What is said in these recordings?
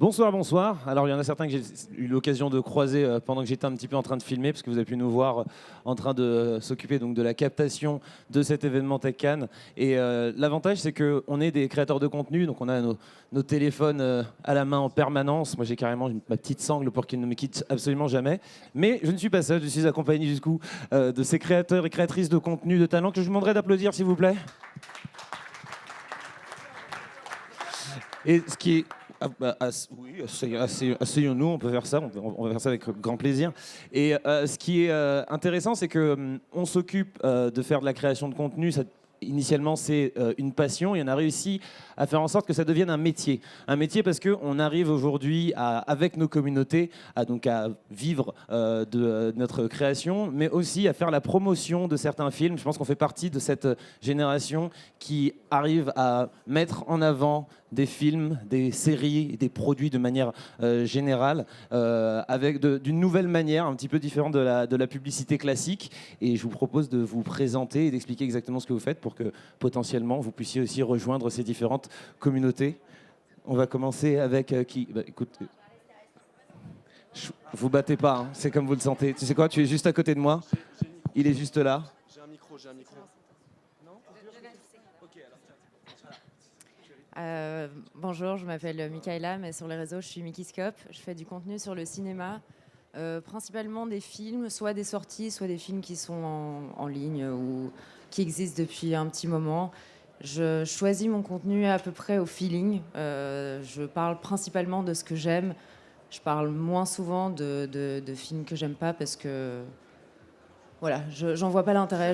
Bonsoir, bonsoir. Alors, il y en a certains que j'ai eu l'occasion de croiser pendant que j'étais un petit peu en train de filmer, parce que vous avez pu nous voir en train de s'occuper donc de la captation de cet événement Tech Cannes. Et l'avantage, c'est qu'on est des créateurs de contenu, donc on a nos téléphones à la main en permanence. Moi, j'ai carrément ma petite sangle pour qu'ils ne me quittent absolument jamais. Mais je ne suis pas seul, je suis accompagné du coup de ces créateurs et créatrices de contenu de talent que je vous demanderai d'applaudir, s'il vous plaît. Et ce qui est oui, asseyons-nous, on peut faire ça, on va faire ça avec grand plaisir. Et ce qui est intéressant, c'est que on s'occupe de faire de la création de contenu. Initialement, c'est une passion et on a réussi à faire en sorte que ça devienne un métier. Un métier parce qu'on arrive aujourd'hui, avec nos communautés, donc à vivre de notre création, mais aussi à faire la promotion de certains films. Je pense qu'on fait partie de cette génération qui arrive à mettre en avant des films, des séries, des produits de manière générale, avec d'une nouvelle manière, un petit peu différente de la publicité classique. Et je vous propose de vous présenter et d'expliquer exactement ce que vous faites pour que potentiellement vous puissiez aussi rejoindre ces différentes communautés. On va commencer avec qui écoute, vous battez pas, hein, c'est comme vous le sentez. Tu sais quoi, tu es juste à côté de moi. Il est juste là. J'ai un micro. Bonjour, je m'appelle Michaela, mais sur les réseaux, je suis Mikiscope. Je fais du contenu sur le cinéma, principalement des films, soit des sorties, soit des films qui sont en ligne ou qui existent depuis un petit moment. Je choisis mon contenu à peu près au feeling. Je parle principalement de ce que j'aime. Je parle moins souvent de films que j'aime pas parce que voilà, j'en vois pas l'intérêt.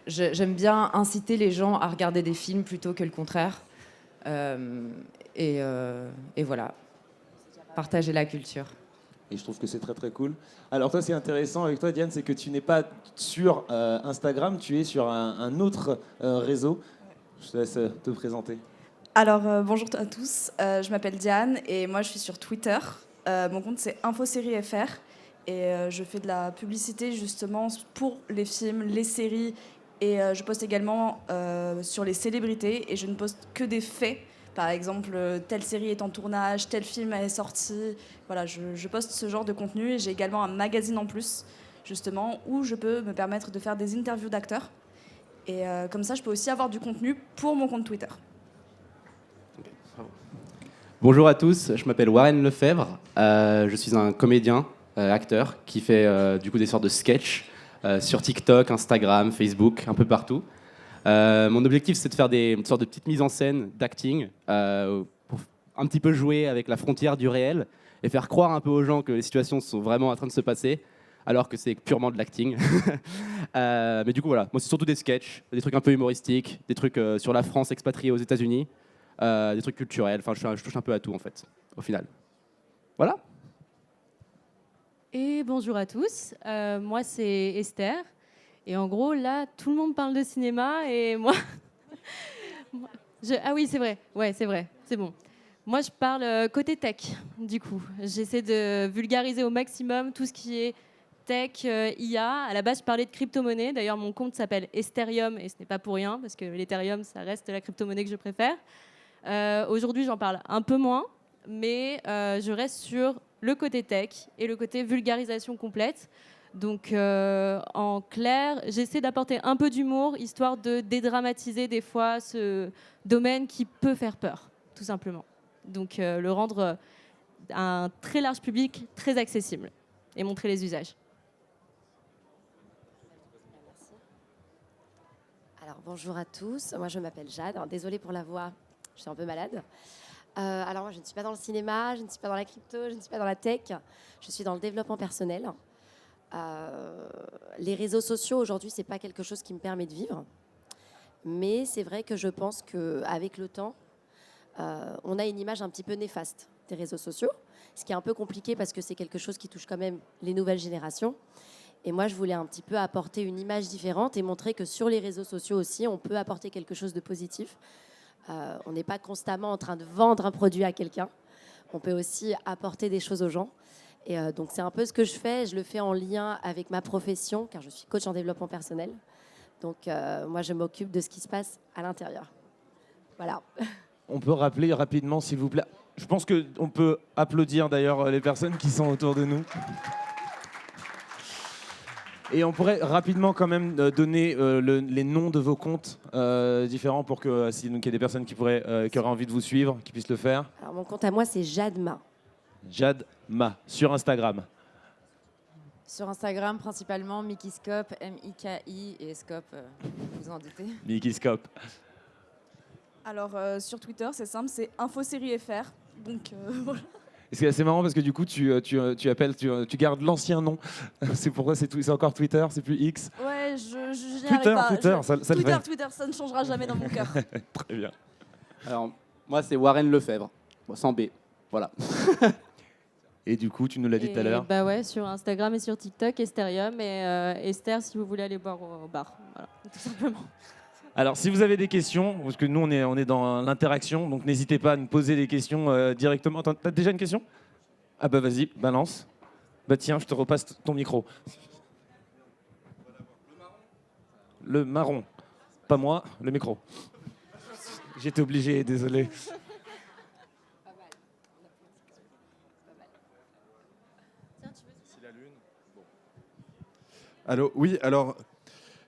J'aime bien inciter les gens à regarder des films plutôt que le contraire. Et voilà, partager la culture. Et je trouve que c'est très très cool. Alors toi, c'est intéressant avec toi, Diane, c'est que tu n'es pas sur Instagram, tu es sur un autre réseau. Je te laisse te présenter. Alors, bonjour à tous, je m'appelle Diane et moi je suis sur Twitter. Mon compte c'est InfoSérieFR et je fais de la publicité justement pour les films, les séries et je poste également sur les célébrités et je ne poste que des faits. Par exemple, telle série est en tournage, tel film est sorti. Voilà, je poste ce genre de contenu et j'ai également un magazine en plus justement où je peux me permettre de faire des interviews d'acteurs. Et comme ça, je peux aussi avoir du contenu pour mon compte Twitter. Bonjour à tous, je m'appelle Warren Lefebvre. Je suis un comédien, acteur, qui fait du coup des sortes de sketchs sur TikTok, Instagram, Facebook, un peu partout. Mon objectif, c'est de faire des sortes de petites mises en scène d'acting pour un petit peu jouer avec la frontière du réel et faire croire un peu aux gens que les situations sont vraiment en train de se passer alors que c'est purement de l'acting. Mais du coup, voilà, moi, c'est surtout des sketchs, des trucs un peu humoristiques, des trucs sur la France expatriée aux États-Unis, des trucs culturels. Enfin, je touche un peu à tout, en fait, au final. Voilà. Et bonjour à tous, moi c'est Esther. Et en gros, là, tout le monde parle de cinéma et moi... Ah oui, c'est vrai, ouais, c'est vrai, c'est bon. Moi, je parle côté tech, du coup. J'essaie de vulgariser au maximum tout ce qui est tech, IA. À la base, je parlais de crypto-monnaie. D'ailleurs, mon compte s'appelle Ethereum et ce n'est pas pour rien, parce que l'Ethereum, ça reste la crypto-monnaie que je préfère. Aujourd'hui, j'en parle un peu moins, mais je reste sur le côté tech et le côté vulgarisation complète. Donc, en clair, j'essaie d'apporter un peu d'humour, histoire de dédramatiser des fois ce domaine qui peut faire peur, tout simplement. Donc, le rendre à un très large public, très accessible, et montrer les usages. Alors, bonjour à tous, moi je m'appelle Jade. Alors, désolée pour la voix, je suis un peu malade. Alors, moi je ne suis pas dans le cinéma, je ne suis pas dans la crypto, je ne suis pas dans la tech, je suis dans le développement personnel. Les réseaux sociaux aujourd'hui, c'est pas quelque chose qui me permet de vivre, mais c'est vrai que je pense qu'avec le temps, on a une image un petit peu néfaste des réseaux sociaux, ce qui est un peu compliqué parce que c'est quelque chose qui touche quand même les nouvelles générations. Et moi, je voulais un petit peu apporter une image différente et montrer que sur les réseaux sociaux aussi, on peut apporter quelque chose de positif. On n'est pas constamment en train de vendre un produit à quelqu'un. On peut aussi apporter des choses aux gens. Et donc, c'est un peu ce que je fais. Je le fais en lien avec ma profession, car je suis coach en développement personnel. Donc, moi, je m'occupe de ce qui se passe à l'intérieur. Voilà. On peut rappeler rapidement, s'il vous plaît. Je pense qu'on peut applaudir d'ailleurs les personnes qui sont autour de nous. Et on pourrait rapidement quand même donner les noms de vos comptes différents pour que s'il y a des personnes qui auraient envie de vous suivre, qui puissent le faire. Alors, mon compte à moi, c'est Jadma. Jadma, sur Instagram. Sur Instagram, principalement, Mikiscope, M-I-K-I, et Scope, vous en doutez. Mikiscope. Alors, sur Twitter, c'est simple, c'est InfoSérieFR. Donc, voilà. Et c'est assez marrant parce que du coup, tu gardes l'ancien nom. C'est pourquoi c'est encore Twitter, c'est plus X. Ouais, j'y arrive pas. Twitter, ça le fait. Twitter, ça ne changera jamais dans mon cœur. Très bien. Alors, moi, c'est Warren Lefebvre, bon, sans B. Voilà. Et du coup, tu nous l'as dit tout à l'heure. Bah ouais, sur Instagram et sur TikTok, Esterium et Esther si vous voulez aller boire au bar. Voilà, tout simplement. Alors, si vous avez des questions, parce que nous, on est dans l'interaction, donc n'hésitez pas à nous poser des questions directement. Attends, t'as déjà une question? Ah bah vas-y, balance. Bah tiens, je te repasse ton micro. Le marron. Pas moi, le micro. J'étais obligé, désolé. Allô, oui, alors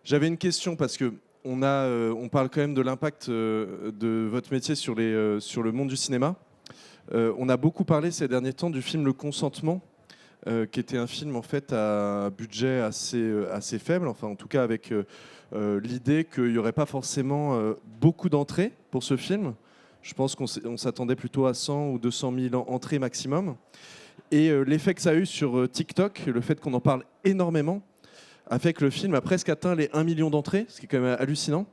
j'avais une question parce que on parle quand même de l'impact de votre métier sur le monde du cinéma. On a beaucoup parlé ces derniers temps du film Le Consentement, qui était un film en fait à budget assez faible, enfin en tout cas avec l'idée qu'il n'y aurait pas forcément beaucoup d'entrées pour ce film. Je pense qu'on s'attendait plutôt à 100 ou 200 000 entrées maximum. Et l'effet que ça a eu sur TikTok, le fait qu'on en parle énormément, a fait que le film a presque atteint les 1 million d'entrées, ce qui est quand même hallucinant.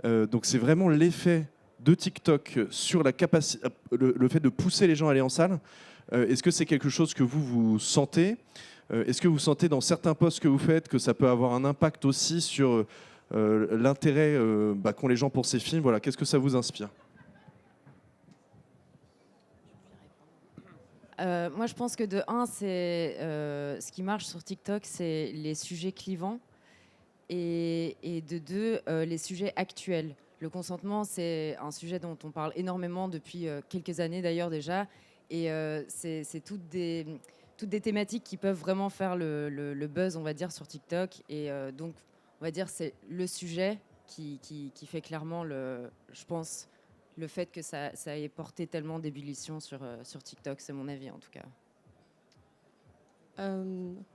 Donc c'est vraiment l'effet de TikTok sur la capacité, le fait de pousser les gens à aller en salle. Est-ce que c'est quelque chose que vous sentez? Est-ce que vous sentez dans certains posts que vous faites que ça peut avoir un impact aussi sur l'intérêt qu'ont les gens pour ces films? Voilà, qu'est-ce que ça vous inspire? Moi, je pense que de un, c'est ce qui marche sur TikTok, c'est les sujets clivants, et de deux, les sujets actuels. Le consentement, c'est un sujet dont on parle énormément depuis quelques années d'ailleurs déjà, et c'est toutes des thématiques qui peuvent vraiment faire le buzz, on va dire, sur TikTok, et donc on va dire c'est le sujet qui fait clairement je pense, le fait que ça ait porté tellement d'ébullition sur TikTok, c'est mon avis en tout cas.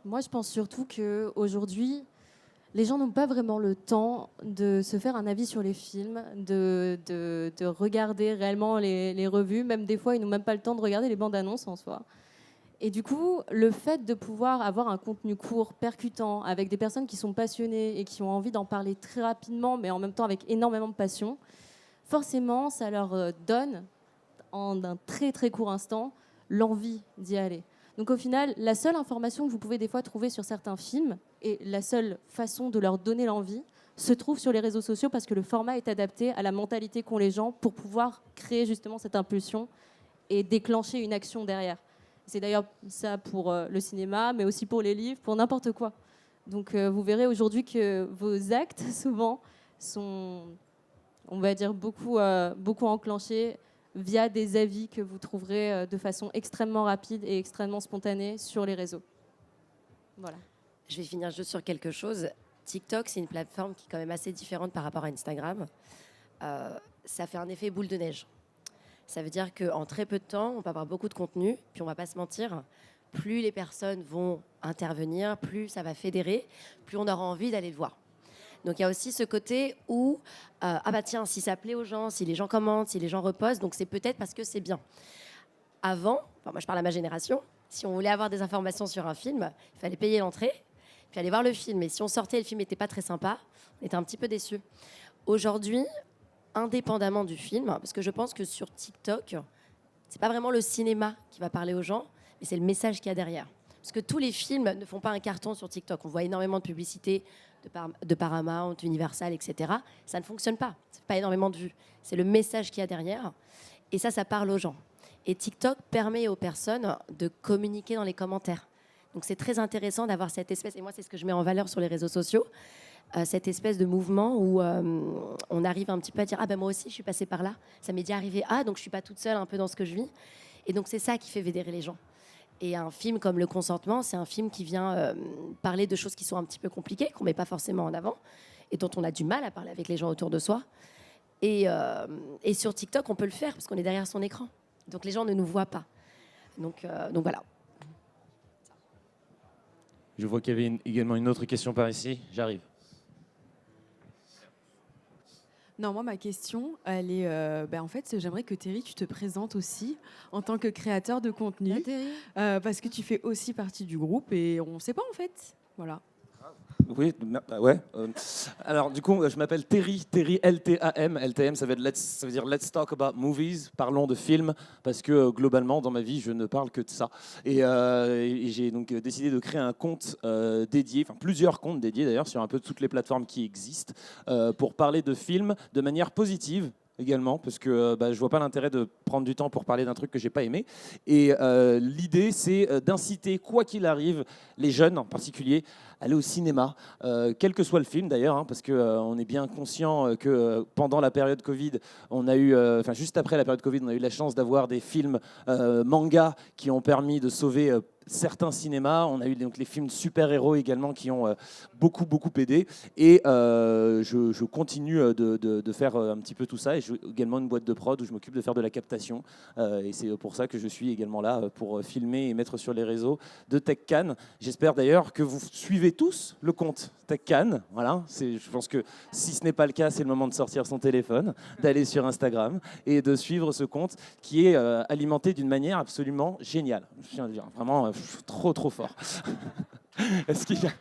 Moi, je pense surtout qu'aujourd'hui, les gens n'ont pas vraiment le temps de se faire un avis sur les films, de regarder réellement les revues. Même des fois, ils n'ont même pas le temps de regarder les bandes annonces en soi. Et du coup, le fait de pouvoir avoir un contenu court, percutant, avec des personnes qui sont passionnées et qui ont envie d'en parler très rapidement, mais en même temps avec énormément de passion, forcément, ça leur donne, en un très très court instant, l'envie d'y aller. Donc au final, la seule information que vous pouvez des fois trouver sur certains films, et la seule façon de leur donner l'envie, se trouve sur les réseaux sociaux parce que le format est adapté à la mentalité qu'ont les gens pour pouvoir créer justement cette impulsion et déclencher une action derrière. C'est d'ailleurs ça pour le cinéma, mais aussi pour les livres, pour n'importe quoi. Donc vous verrez aujourd'hui que vos actes, souvent, sont, on va dire, beaucoup enclenchés via des avis que vous trouverez de façon extrêmement rapide et extrêmement spontanée sur les réseaux. Voilà. Je vais finir juste sur quelque chose. TikTok, c'est une plateforme qui est quand même assez différente par rapport à Instagram. Ça fait un effet boule de neige. Ça veut dire qu'en très peu de temps, on peut avoir beaucoup de contenu, puis on ne va pas se mentir, plus les personnes vont intervenir, plus ça va fédérer, plus on aura envie d'aller le voir. Donc il y a aussi ce côté où, ah bah tiens, si ça plaît aux gens, si les gens commentent, si les gens repostent, donc c'est peut-être parce que c'est bien. Avant, enfin moi je parle à ma génération, si on voulait avoir des informations sur un film, il fallait payer l'entrée, puis aller voir le film. Et si on sortait et le film n'était pas très sympa, on était un petit peu déçus. Aujourd'hui, indépendamment du film, parce que je pense que sur TikTok, c'est pas vraiment le cinéma qui va parler aux gens, mais c'est le message qu'il y a derrière. Parce que tous les films ne font pas un carton sur TikTok. On voit énormément de publicité de Paramount, Universal, etc. Ça ne fonctionne pas. C'est pas énormément de vues. C'est le message qu'il y a derrière. Et ça parle aux gens. Et TikTok permet aux personnes de communiquer dans les commentaires. Donc c'est très intéressant d'avoir cette espèce, et moi c'est ce que je mets en valeur sur les réseaux sociaux, cette espèce de mouvement où on arrive un petit peu à dire ah ben moi aussi je suis passée par là, ça m'est déjà arrivé, ah donc je suis pas toute seule un peu dans ce que je vis, et donc c'est ça qui fait fédérer les gens. Et un film comme Le Consentement, c'est un film qui vient parler de choses qui sont un petit peu compliquées, qu'on met pas forcément en avant et dont on a du mal à parler avec les gens autour de soi. Et sur TikTok, on peut le faire parce qu'on est derrière son écran, donc les gens ne nous voient pas. Donc voilà. Je vois qu'il y avait également une autre question par ici. J'arrive. Non, moi, ma question, elle est... en fait, j'aimerais que Terry, tu te présentes aussi en tant que créateur de contenu. Parce que tu fais aussi partie du groupe et on ne sait pas, en fait. Voilà. Oui, ouais. Alors, du coup, je m'appelle Terry LTAM. LTM, ça veut dire Let's Talk About Movies. Parlons de films, parce que globalement, dans ma vie, je ne parle que de ça. Et j'ai donc décidé de créer un compte dédié, enfin plusieurs comptes dédiés d'ailleurs, sur un peu toutes les plateformes qui existent, pour parler de films de manière positive. Également, parce que je vois pas l'intérêt de prendre du temps pour parler d'un truc que j'ai pas aimé. Et l'idée, c'est d'inciter, quoi qu'il arrive, les jeunes en particulier, à aller au cinéma, quel que soit le film d'ailleurs, hein, parce que on est bien conscient que pendant la période Covid, on a eu, juste après la période Covid, on a eu la chance d'avoir des films manga qui ont permis de sauver certains cinémas. On a eu donc les films de super-héros également qui ont beaucoup aidé. Et je continue de faire un petit peu tout ça. Et j'ai également une boîte de prod où je m'occupe de faire de la captation. Et c'est pour ça que je suis également là pour filmer et mettre sur les réseaux de TechCan. J'espère d'ailleurs que vous suivez tous le compte TechCan. Voilà. Je pense que si ce n'est pas le cas, c'est le moment de sortir son téléphone, d'aller sur Instagram et de suivre ce compte qui est alimenté d'une manière absolument géniale. Je tiens à le dire, vraiment trop fort. Est-ce qu'il y a...